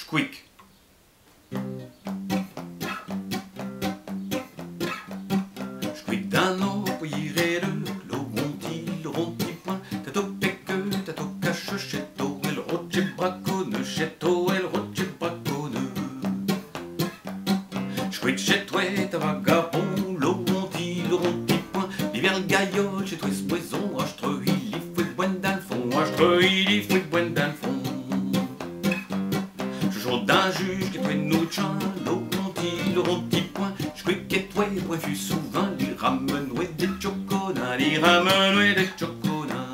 Squeak. Squeak d'un eau, poiré de le ronti point, tato pecque, tato cache, chetto, el roche braconne, chetto, el roche braconne. Squeak chez toi, ta vagabond, le ronti point, l'hiver le gaillot, chez toi, ce poison, achtre, il y faut de boine dans le fond, achtre, il y faut de boine dans le fond. Jour d'un juge qui toi nous chant, le ronti point, j'quick et toi, point fut souvent, les ramenoués des choconats, les ramenoués des choconats.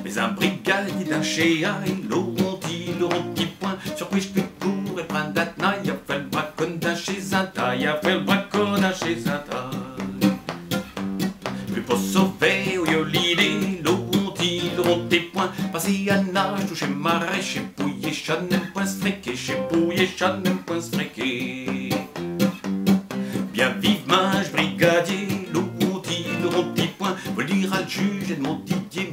Mais un brigadier d'un chéaille, le ronti point, sur qui j'quick court et prend d'atna, y a fait le braconnage chez un taille, y a fait le braconnage chez un taille. Puis pour sauver au l'idée, le ronti point, passer à nage, toucher marais, chez bouillé, chat n'aime point se fréquer, chez bouillé, chat n'aime point se fréquer. Bien vivement, brigadier, le ronti point, faut le dire à le juge et mon Didier,